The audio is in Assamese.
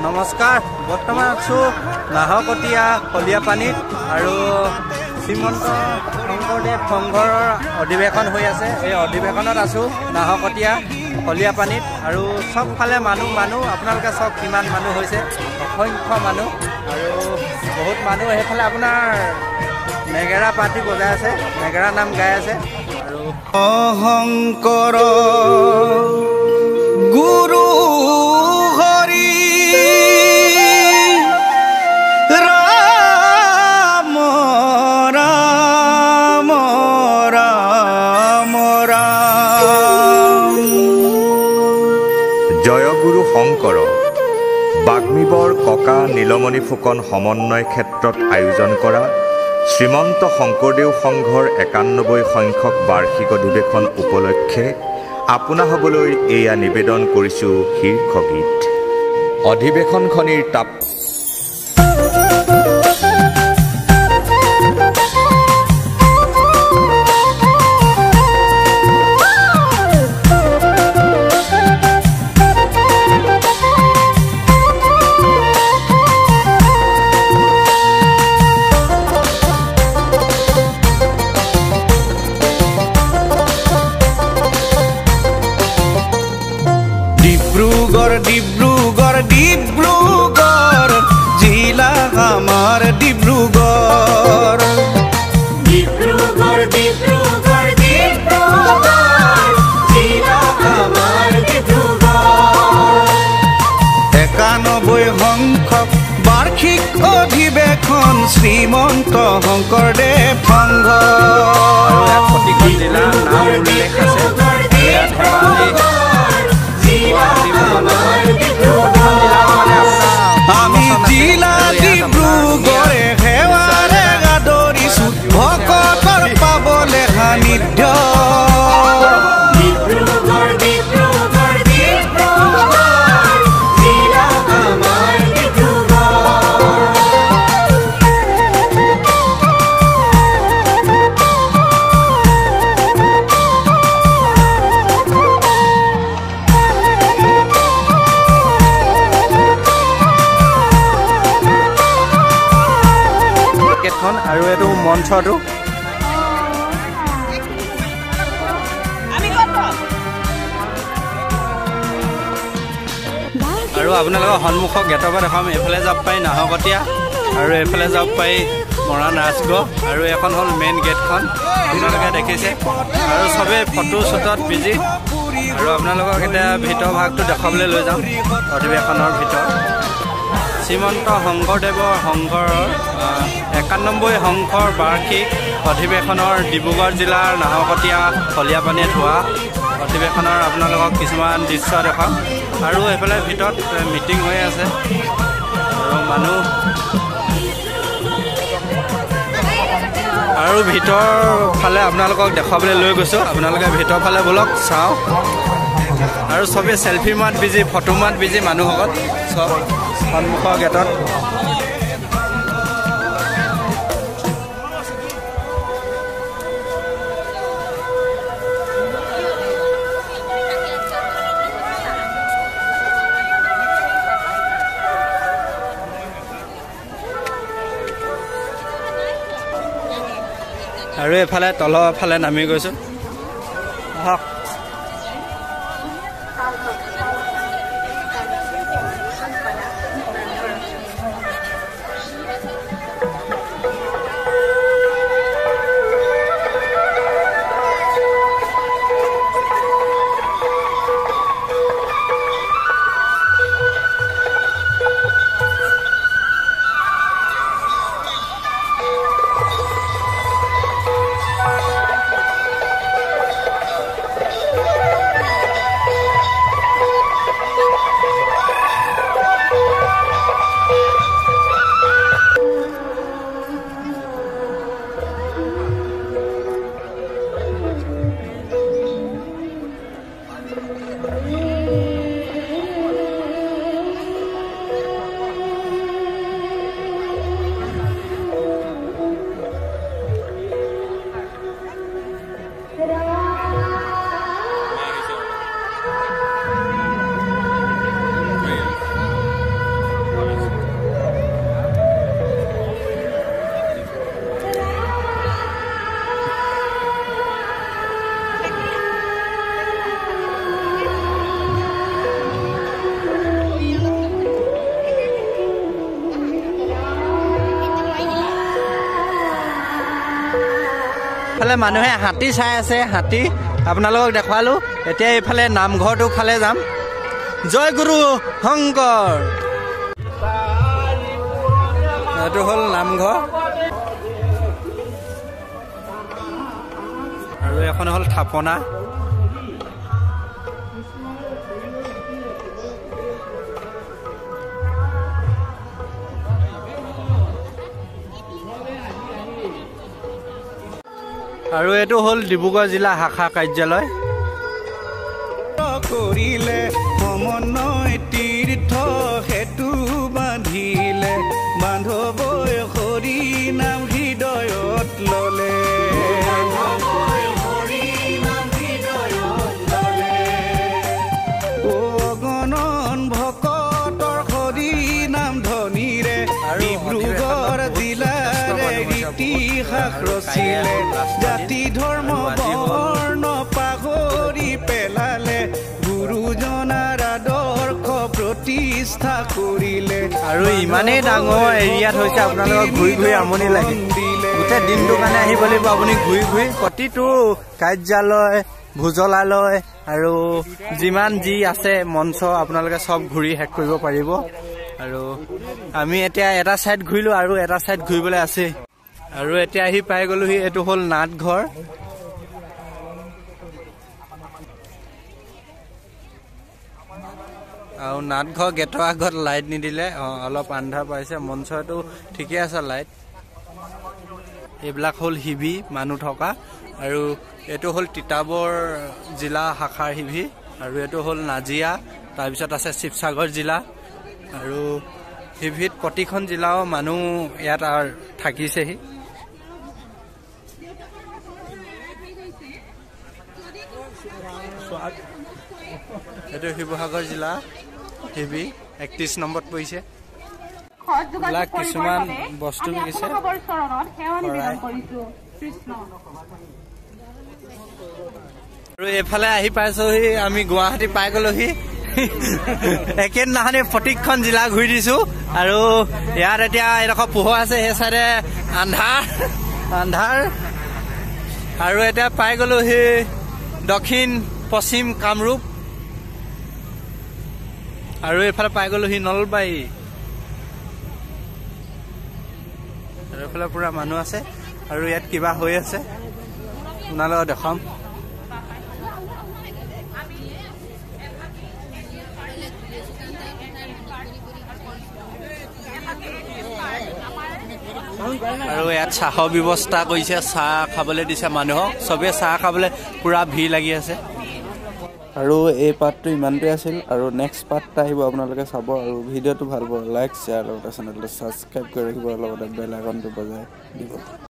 নমস্কাৰ বৰ্তমান আছো নাহকটীয়া কলিয়াপানীত আৰু শ্ৰীমন্ত শংকৰদেৱ সংঘৰ অধিৱেশন হৈ আছে এই অধিৱেশনত আছো নাহকটীয়া কলিয়াপানীত আৰু সবফালে মানুহ আপোনালোকে সব কিমান মানুহ হৈছে অসংখ্য মানুহ আৰু বহুত মানুহ এইফালে আপোনাৰ নেগেৰা পাৰ্টি বজাই আছে নেগেৰা নাম গাই আছে আৰু শংকৰ গুৰু হৰি ৰাম ৰাম ৰাম ৰাম জয় গুৰু শংকৰ বাগ্মীবৰ ককা নীলমণি ফুকন সমন্বয় ক্ষেত্ৰত আয়োজন কৰা শ্ৰীমন্ত শংকৰদেৱ সংঘৰ ৯১ সংখ্যক বাৰ্ষিক অধিৱেশন উপলক্ষে আপোনাসকললৈ এয়া নিবেদন কৰিছোঁ শীৰ্ষগীত অধিৱেশনখনিৰ তাপ ডিব্ৰুগড় জিলা আমাৰ ডিব্ৰুগড় জিলা আমাৰ ডিব্ৰুগড় ৯১ সংখ্যক বাৰ্ষিক অধিৱেশন শ্ৰীমন্ত শংকৰদেৱ সংঘ আমি জিলা ডিব্ৰুগড়ে সেৱাৰে আদৰিছোঁ ভকতৰ পাবলে সান্নিধ্য আৰু এইটো মঞ্চটো আৰু আপোনালোকৰ সন্মুখৰ গেটৰ পৰা দেখাম এইফালে যাব পাৰি নাহকটীয়া আৰু এইফালে যাব পাৰি মৰাণ ৰাজগড় আৰু এখন হ'ল মেইন গেটখন আপোনালোকে দেখিছে আৰু চবেই ফটো শ্বুটত বিজি আৰু আপোনালোকক এতিয়া ভিতৰ ভাগটো দেখাবলৈ লৈ যাম অধিৱেশনৰ ভিতৰত শ্ৰীমন্ত শংকৰদেৱৰ সংঘৰ ৯১ সংঘৰ বাৰ্ষিক অধিৱেশনৰ ডিব্ৰুগড় জিলাৰ নাহকটীয়া কলিয়াপানীত হোৱা অধিৱেশনৰ আপোনালোকক কিছুমান দৃশ্য দেখাম আৰু এইফালে ভিতৰত মিটিং হৈ আছে আৰু মানুহ আৰু ভিতৰ ফালে আপোনালোকক দেখাবলৈ লৈ গৈছোঁ আপোনালোকে ভিতৰ ফালে বলক চাওঁ আৰু চবেই চেলফি মাত বিজি ফটো মাত বিজি মানুহসকল চব সন্মুখৰ গেটত আৰু এইফালে তলৰ ফালে নামি গৈছোঁ আহক এইফালে মানুহে হাতী চাই আছে হাতী আপোনালোকক দেখুৱালো এতিয়া এইফালে নামঘৰটো ফালে যাম জয় গুৰু শংকৰ এইটো হ'ল নামঘৰ আৰু এখন হ'ল থাপনা আৰু এইটো হ'ল ডিব্ৰুগড় জিলা শাখা কাৰ্যালয় কৰিলে সমন্বয় তীৰ্থ সেতু বান্ধিলে বান্ধৱই হৰি নাম হৃদয়ত ললে অগণন ভকতৰ হৰি নাম ধ্বনিৰে ডিব্ৰুগড় জিলাৰে ইতিহাস ৰচিলে জাতি ধৰ্ম বৰ্ণ পাহৰি পেলালে গুৰুজনাৰ আদৰ্শ প্ৰতিষ্ঠা কৰিলে আৰু ইমানেই ডাঙৰ এৰিয়াত হৈছে আপোনালোকক ঘূৰি ঘূৰি আমনি লাগে গোটেই দিনটোৰ কাৰণে আহিব লাগিব আপুনি ঘূৰি ঘূৰি প্ৰতিটো কাৰ্যালয় ভোজলালয় আৰু যিমান যি আছে মঞ্চ আপোনালোকে চব ঘূৰি শেষ কৰিব পাৰিব আৰু আমি এতিয়া এটা চাইড ঘূৰিলো আৰু এটা চাইড ঘূৰিবলৈ আছে আৰু এতিয়া আহি পাই গলোহি এইটো হ'ল নাটঘৰ আৰু নাটঘৰ গেটৰ আগত লাইট নিদিলে অলপ আন্ধাৰ পাইছে মঞ্চটো ঠিকে আছে লাইট এইবিলাক হ'ল হিবি মানুহ থকা আৰু এইটো হ'ল তিতাবৰ জিলা শাখাৰ হিবি আৰু এইটো হ'ল নাজিয়া তাৰপিছত আছে শিৱসাগৰ জিলা আৰু হিভিত প্ৰতিখন জিলাও মানুহ ইয়াত থাকিছেহি এইটো শিৱসাগৰ জিলা হিবি 31 নম্বৰত পৰিছে কিছুমান বস্তু বিকিছে আৰু এইফালে আহি পাইছোহি আমি গুৱাহাটী পাই গলোহি একেদিনাখনি প্ৰতিখন জিলা ঘূৰি দিছো আৰু ইয়াত এতিয়া এডোখৰ পোহৰ আছে সেই চাইডে আন্ধাৰ আৰু এতিয়া পাই গলোহি দক্ষিণ পশ্চিম কামৰূপ আৰু এইফালে পাই গলোহি নলবাৰী আৰু এইফালে পুৰা মানুহ আছে আৰু ইয়াত কিবা হৈ আছে আপোনালোকক দেখাম আৰু ইয়াত চাহৰ ব্যৱস্থা কৰিছে চাহ খাবলৈ দিছে মানুহক চবে চাহ খাবলৈ পুৰা ভিৰ লাগি আছে আৰু এই পাৰ্টটো ইমানটোৱে আছিল আৰু নেক্সট পাৰ্টটা আহিব আপোনালোকে চাব আৰু ভিডিঅ'টো ভাল পাব লাইক শ্বেয়াৰ লগতে চেনেলটো ছাবস্ক্ৰাইব কৰি ৰাখিব লগতে বেল আইকনটো বজাই দিব